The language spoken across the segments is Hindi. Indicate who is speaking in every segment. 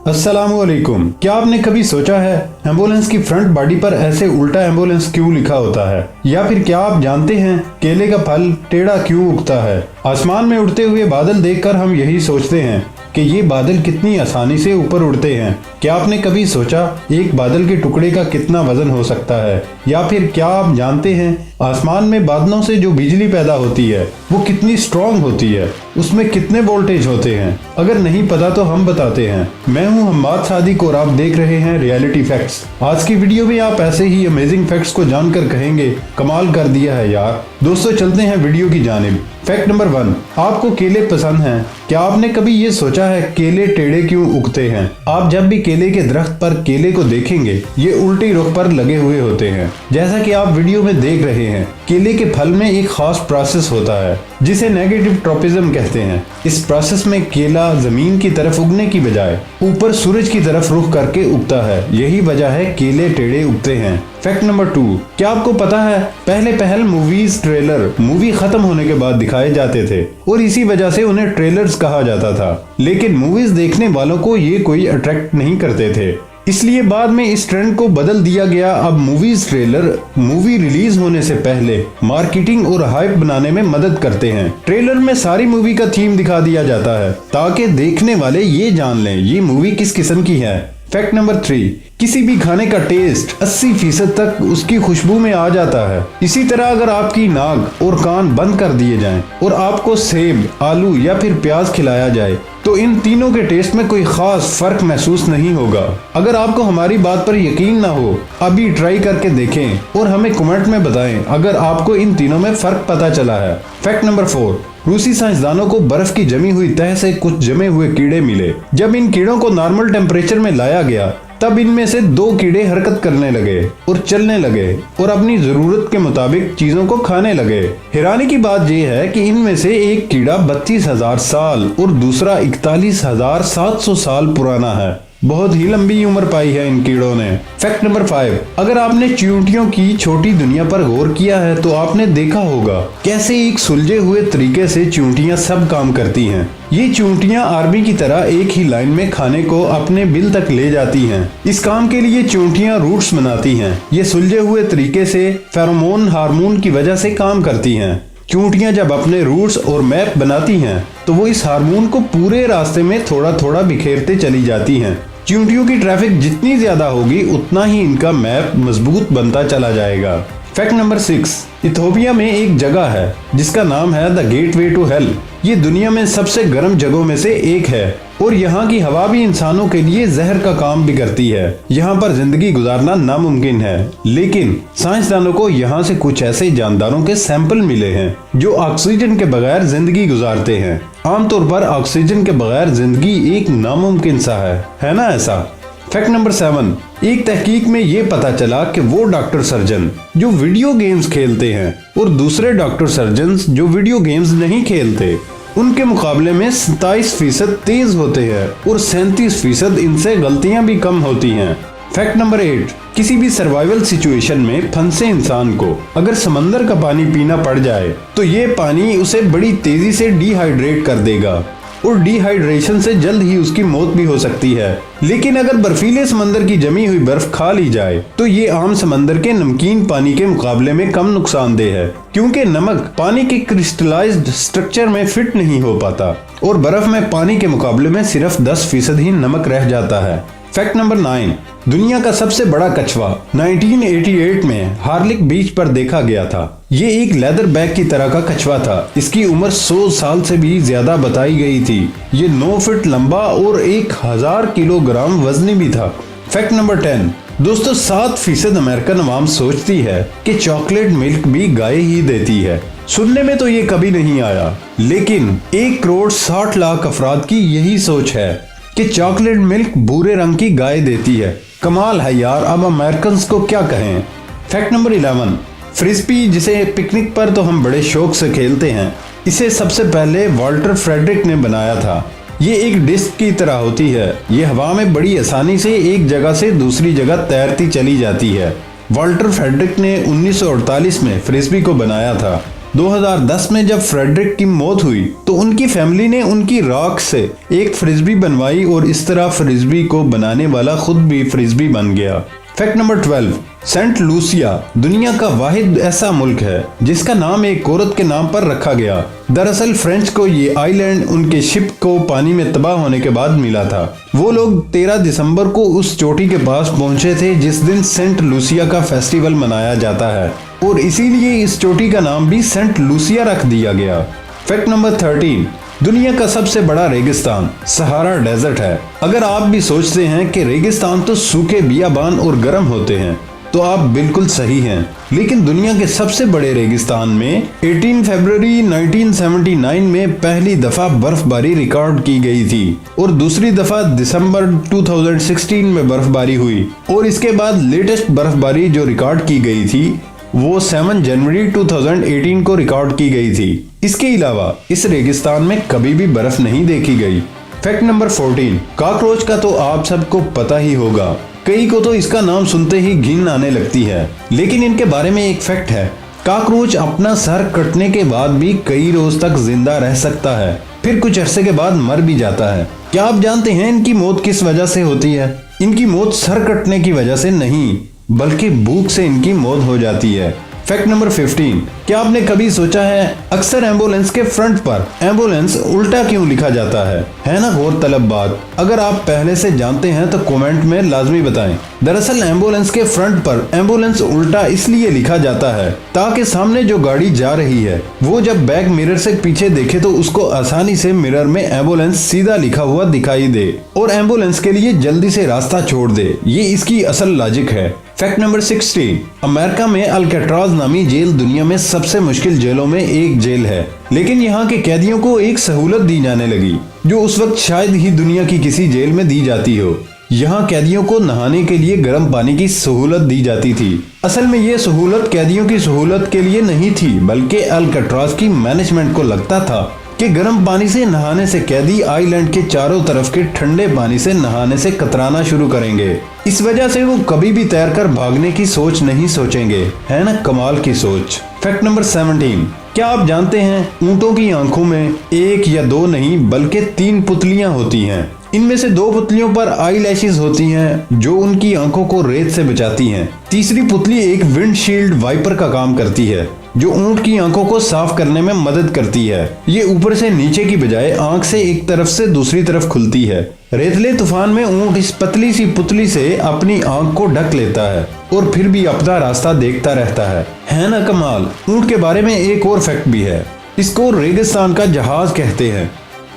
Speaker 1: अस्सलामुअलैकुम। क्या आपने कभी सोचा है एम्बुलेंस की फ्रंट बॉडी पर ऐसे उल्टा एम्बुलेंस क्यों लिखा होता है? या फिर क्या आप जानते हैं केले का फल टेढ़ा क्यों उगता है? आसमान में उड़ते हुए बादल देखकर हम यही सोचते हैं कि ये बादल कितनी आसानी से ऊपर उड़ते हैं। क्या आपने कभी सोचा एक बादल के टुकड़े का कितना वजन हो सकता है? या फिर क्या आप जानते हैं आसमान में बादलों से जो बिजली पैदा होती है वो कितनी स्ट्रॉन्ग होती है? उसमें कितने वोल्टेज होते हैं? अगर नहीं पता तो हम बताते हैं। मैं हूं हम्माद सादिक और आप देख रहे हैं रियलिटी फैक्ट्स। आज की वीडियो में आप ऐसे ही अमेजिंग फैक्ट्स को जानकर कहेंगे कमाल कर दिया है यार। दोस्तों चलते हैं वीडियो की जानिब। फैक्ट नंबर 1, आपको केले पसंद हैं? क्या आपने कभी ये सोचा है केले टेढ़े क्यों उगते हैं? आप जब भी केले के दरख्त पर केले को देखेंगे ये उल्टी रुख पर लगे हुए होते हैं। जैसा कि आप वीडियो में देख रहे हैं, केले के फल में एक खास प्रोसेस होता है जिसे नेगेटिव ट्रोपिज्म कहते हैं। इस प्रोसेस में केला जमीन की तरफ उगने की बजाय ऊपर सूरज की तरफ रुख करके उगता है। यही वजह है केले टेढ़े उगते हैं। फैक्ट नंबर 2, क्या आपको पता है पहले मूवीज ट्रेलर मूवी खत्म होने के बाद दिखाए जाते थे और इसी वजह से उन्हें ट्रेलर्स कहा जाता था। लेकिन मूवीज देखने वालों को ये कोई अट्रैक्ट नहीं करते थे, इसलिए बाद में इस ट्रेंड को बदल दिया गया। अब मूवीज ट्रेलर मूवी रिलीज होने से पहले मार्केटिंग और हाइप बनाने में मदद करते हैं। ट्रेलर में सारी मूवी का थीम दिखा दिया जाता है ताकि देखने वाले ये जान लें ये मूवी किस किस्म की है। फैक्ट नंबर 3, किसी भी खाने का टेस्ट 80% तक उसकी खुशबू में आ जाता है। इसी तरह अगर आपकी नाक और कान बंद कर दिए जाएं और आपको सेब, आलू या फिर प्याज खिलाया जाए तो इन तीनों के टेस्ट में कोई खास फर्क महसूस नहीं होगा। अगर आपको हमारी बात पर यकीन ना हो, अभी ट्राई करके देखें और हमें कमेंट में बताएं अगर आपको इन तीनों में फर्क पता चला है। फैक्ट नंबर 4, रूसी साइंसदानों को बर्फ की जमी हुई तह से कुछ जमे हुए कीड़े मिले। जब इन कीड़ों को नॉर्मल टेम्परेचर में लाया गया तब इनमें से 2 कीड़े हरकत करने लगे और चलने लगे और अपनी जरूरत के मुताबिक चीजों को खाने लगे। हैरानी की बात यह है कि इनमें से एक कीड़ा 32,000 साल और दूसरा 41,700 साल पुराना है। बहुत ही लंबी उम्र पाई है इन कीड़ों ने। फैक्ट नंबर 5, अगर आपने चींटियों की छोटी दुनिया पर गौर किया है तो आपने देखा होगा कैसे एक सुलझे हुए तरीके से चींटियां सब काम करती हैं। ये चींटियां आर्मी की तरह एक ही लाइन में खाने को अपने बिल तक ले जाती हैं। इस काम के लिए चींटियां रूट्स बनाती हैं। ये सुलझे हुए तरीके से फेरोमोन हार्मोन की वजह से काम करती हैं। चींटियां जब अपने रूट्स और मैप बनाती हैं तो वो इस हार्मोन को पूरे रास्ते में थोड़ा थोड़ा बिखेरते चली जाती हैं। चींटियों की ट्रैफिक जितनी ज्यादा होगी उतना ही इनका मैप मजबूत बनता चला जाएगा। फैक्ट नंबर 6, इथोपिया में एक जगह है जिसका नाम है द गेटवे टू हेल। ये दुनिया में सबसे गर्म जगहों में से एक है और यहाँ की हवा भी इंसानों के लिए जहर का काम भी करती है। यहाँ पर जिंदगी गुजारना नामुमकिन है, लेकिन साइंसदानों को यहाँ से कुछ ऐसे जानदारों के सैंपल मिले हैं जो ऑक्सीजन के बगैर जिंदगी गुजारते हैं। आमतौर पर ऑक्सीजन के बगैर जिंदगी एक नामुमकिन सा है ना ऐसा। फैक्ट नंबर 7, एक तहकीक में ये पता चला कि वो डॉक्टर सर्जन जो वीडियो गेम्स खेलते हैं और दूसरे डॉक्टर सर्जन जो वीडियो गेम्स नहीं खेलते उनके मुकाबले में 27% तेज होते हैं और 37% इनसे गलतियां भी कम होती हैं। फैक्ट नंबर 8, किसी भी सर्वाइवल सिचुएशन में फंसे इंसान को अगर समंदर का पानी पीना पड़ जाए तो ये पानी उसे बड़ी तेजी से डिहाइड्रेट कर देगा और डिहाइड्रेशन से जल्द ही उसकी मौत भी हो सकती है। लेकिन अगर बर्फीले समंदर की जमी हुई बर्फ खा ली जाए तो ये आम समंदर के नमकीन पानी के मुकाबले में कम नुकसानदेह है, क्योंकि नमक पानी के क्रिस्टलाइज्ड स्ट्रक्चर में फिट नहीं हो पाता और बर्फ में पानी के मुकाबले में सिर्फ 10% ही नमक रह जाता है। फैक्ट नंबर 9, दुनिया का सबसे बड़ा कछुआ 1988 में हार्लिक बीच पर देखा गया था। ये एक लेदर बैग की तरह का कछुआ था। इसकी उम्र 100 साल से भी ज्यादा बताई गई थी। ये 9 फीट लंबा और 1000 किलोग्राम वजनी भी था। फैक्ट नंबर 10, दोस्तों 7% अमेरिकन अवाम सोचती है कि चॉकलेट मिल्क भी गाय ही देती है। सुनने में तो ये कभी नहीं आया, लेकिन 1,60,00,000 अफराद की यही सोच है कि चॉकलेट मिल्क भूरे रंग की गाय देती है। कमाल है यार, अब अमेरिकन को क्या कहें। फैक्ट नंबर 11, फ्रिस्बी जिसे पिकनिक पर तो हम बड़े शौक से खेलते हैं, इसे सबसे पहले वाल्टर फ्रेडरिक ने बनाया था। ये एक डिस्क की तरह होती है। ये हवा में बड़ी आसानी से एक जगह से दूसरी जगह तैरती चली जाती है। वाल्टर फ्रेडरिक ने 1948 में फ्रिस्बी को बनाया था। 2010 में जब फ्रेडरिक की मौत हुई तो उनकी फैमिली ने उनकी रॉक से एक फ्रिस्बी बनवाई और इस तरह फ्रिस्बी को बनाने वाला खुद भी फ्रिस्बी बन गया। फैक्ट नंबर 12, सेंट लूसिया दुनिया का वाहिद ऐसा मुल्क है जिसका नाम एक औरत के नाम पर रखा गया। दरअसल फ्रेंच को ये आइलैंड उनके शिप को पानी में तबाह होने के बाद मिला था। वो लोग 13 दिसंबर को उस चोटी के पास पहुंचे थे जिस दिन सेंट लूसिया का फेस्टिवल मनाया जाता है और इसीलिए इस चोटी का नाम भी सेंट लूसिया रख दिया गया। फैक्ट नंबर 13, दुनिया का सबसे बड़ा रेगिस्तान सहारा डेजर्ट है। अगर आप भी सोचते हैं कि रेगिस्तान तो सूखे बियाबान और गर्म होते हैं तो आप बिल्कुल सही हैं, लेकिन दुनिया के सबसे बड़े रेगिस्तान में 18 फरवरी 1979 में पहली दफा बर्फबारी रिकॉर्ड की गई थी और दूसरी दफा दिसंबर 2016 में बर्फबारी हुई और इसके बाद लेटेस्ट बर्फबारी जो रिकॉर्ड की गई थी वो 7 जनवरी 2018 को रिकॉर्ड की गई थी। इसके अलावा इस रेगिस्तान में कभी भी बर्फ नहीं देखी गई। फैक्ट नंबर 14, कॉकरोच का तो आप सबको पता ही होगा, कई को तो इसका नाम सुनते ही घिन आने लगती है, लेकिन इनके बारे में एक फैक्ट है, कॉकरोच अपना सर कटने के बाद भी कई रोज तक जिंदा रह सकता है, फिर कुछ अरसे के बाद मर भी जाता है। क्या आप जानते हैं इनकी मौत किस वजह से होती है? इनकी मौत सर कटने की वजह से नहीं बल्कि भूख से इनकी मौत हो जाती है। फैक्ट नंबर 15, क्या आपने कभी सोचा है अक्सर एम्बुलेंस के फ्रंट पर एम्बुलेंस उल्टा क्यों लिखा जाता है ना गौर तलब बात। अगर आप पहले से जानते हैं तो कमेंट में लाजमी बताएं। दरअसल एम्बुलेंस के फ्रंट पर एम्बुलेंस उल्टा इसलिए लिखा जाता है ताकि सामने जो गाड़ी जा रही है वो जब बैक मिरर से पीछे देखे तो उसको आसानी से मिरर में एम्बुलेंस सीधा लिखा हुआ दिखाई दे और एम्बुलेंस के लिए जल्दी से रास्ता छोड़ दे। ये इसकी असल लॉजिक है। फैक्ट नंबर 16, अमेरिका में अल्काट्राज नामी जेल दुनिया में सबसे मुश्किल जेलों में एक जेल है, लेकिन यहाँ के कैदियों को एक सहूलत दी जाने लगी जो उस वक्त शायद ही दुनिया की किसी जेल में दी जाती हो। यहाँ कैदियों को नहाने के लिए गर्म पानी की सहूलत दी जाती थी। असल में ये सहूलत कैदियों की सहूलत के लिए नहीं थी बल्कि अल्काट्राज की मैनेजमेंट को लगता था कि गर्म पानी से नहाने से कैदी आइलैंड के चारों तरफ के ठंडे पानी से नहाने से कतराना शुरू करेंगे। इस वजह से वो कभी भी तैरकर भागने की सोच नहीं सोचेंगे। है ना कमाल की सोच। फैक्ट नंबर 17, क्या आप जानते हैं ऊंटों की आंखों में एक या दो नहीं बल्कि 3 पुतलियां होती हैं। इनमें से 2 पुतलियों पर आई लैशेज होती हैं जो उनकी आंखों को रेत से बचाती हैं। तीसरी पुतली एक विंडशील्ड वाइपर का काम करती है जो ऊंट की आंखों को साफ करने में मदद करती है। ये ऊपर से नीचे की बजाय आंख से एक तरफ से दूसरी तरफ खुलती है। रेतले तूफान में ऊंट इस पतली सी पुतली से अपनी आंख को ढक लेता है और फिर भी अपना रास्ता देखता रहता है ना कमाल। ऊंट के बारे में एक और फैक्ट भी है, इसको रेगिस्तान का जहाज कहते हैं।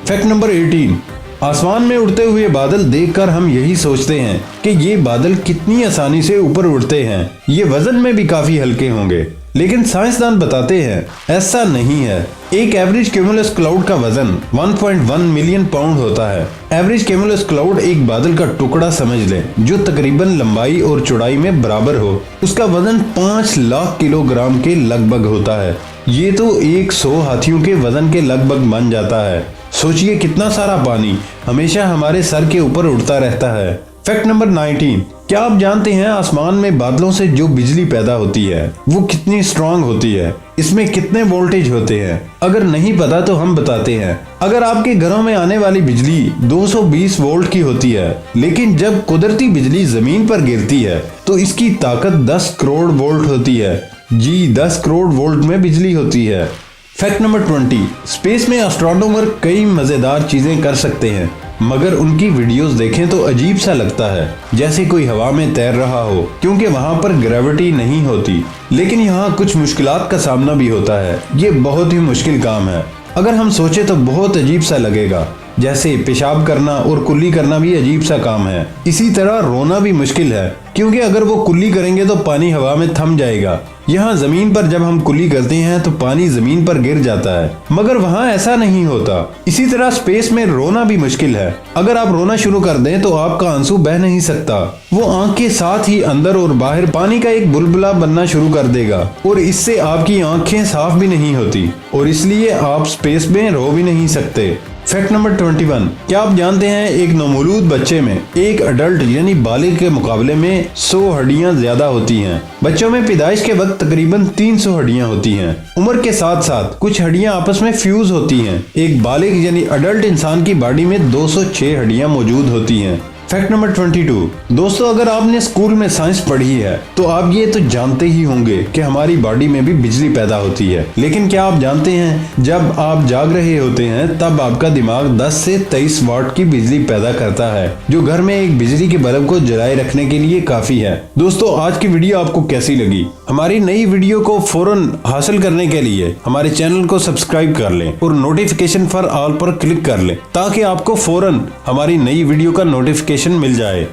Speaker 1: फैक्ट नंबर 18, आसमान में उड़ते हुए बादल देखकर हम यही सोचते हैं कि ये बादल कितनी आसानी से ऊपर उड़ते हैं, ये वजन में भी काफी हल्के होंगे, लेकिन साइंसदान बताते हैं ऐसा नहीं है। एक एवरेज क्यूमुलस क्लाउड का वजन 1.1 मिलियन पाउंड होता है। एवरेज क्यूमुलस क्लाउड एक बादल का टुकड़ा समझ लें जो तकरीबन लंबाई और चौड़ाई में बराबर हो। उसका वजन 5 लाख किलोग्राम के लगभग होता है। ये तो 100 हाथियों के वजन के लगभग बन जाता है। सोचिए कितना सारा पानी हमेशा हमारे सर के ऊपर उड़ता रहता है। फैक्ट नंबर 19, क्या आप जानते हैं आसमान में बादलों से जो बिजली पैदा होती है वो कितनी स्ट्रांग होती है, इसमें कितने वोल्टेज होते हैं? अगर नहीं पता तो हम बताते हैं। अगर आपके घरों में आने वाली बिजली 220 वोल्ट की होती है, लेकिन जब कुदरती बिजली जमीन पर गिरती है तो इसकी ताकत 10 करोड़ वोल्ट होती है। जी 10 करोड़ वोल्ट में बिजली होती है। फैक्ट नंबर 20, स्पेस में एस्ट्रोनॉमर कई मजेदार चीजें कर सकते हैं मगर उनकी वीडियोस देखें तो अजीब सा लगता है जैसे कोई हवा में तैर रहा हो क्योंकि वहां पर ग्रेविटी नहीं होती। लेकिन यहाँ कुछ मुश्किलात का सामना भी होता है। ये बहुत ही मुश्किल काम है। अगर हम सोचे तो बहुत अजीब सा लगेगा, जैसे पेशाब करना और कुल्ली करना भी अजीब सा काम है। इसी तरह रोना भी मुश्किल है क्योंकि अगर वो कुल्ली करेंगे तो पानी हवा में थम जाएगा। यहाँ जमीन पर जब हम कुल्ली करते हैं तो पानी जमीन पर गिर जाता है मगर वहाँ ऐसा नहीं होता। इसी तरह स्पेस में रोना भी मुश्किल है। अगर आप रोना शुरू कर दें तो आपका आंसू बह नहीं सकता, वो आंख के साथ ही अंदर और बाहर पानी का एक बुलबुला बनना शुरू कर देगा और इससे आपकी आंखें साफ भी नहीं होती और इसलिए आप स्पेस में रो भी नहीं सकते। फैक्ट नंबर 21, क्या आप जानते हैं एक नवमौलूद बच्चे में एक अडल्ट यानी बालिग के मुकाबले में 100 हड्डियां ज्यादा होती हैं। बच्चों में पैदाइश के वक्त तकरीबन 300 हड्डियां होती हैं। उम्र के साथ साथ कुछ हड्डियां आपस में फ्यूज होती हैं। एक बालिग यानी अडल्ट इंसान की बॉडी में 206 हड्डियां मौजूद होती हैं। फैक्ट नंबर 22, दोस्तों अगर आपने स्कूल में साइंस पढ़ी है तो आप ये तो जानते ही होंगे कि हमारी बॉडी में भी बिजली पैदा होती है। लेकिन क्या आप जानते हैं जब आप जाग रहे होते हैं तब आपका दिमाग 10 से 23 वाट की बिजली पैदा करता है, जो घर में एक बिजली के बल्ब को जलाए रखने के लिए काफी है। दोस्तों आज की वीडियो आपको कैसी लगी? हमारी नई वीडियो को फौरन हासिल करने के लिए हमारे चैनल को सब्सक्राइब कर लें और नोटिफिकेशन फॉर ऑल पर क्लिक कर लें ताकि आपको फौरन हमारी नई वीडियो का नोटिफिकेशन मिल जाए।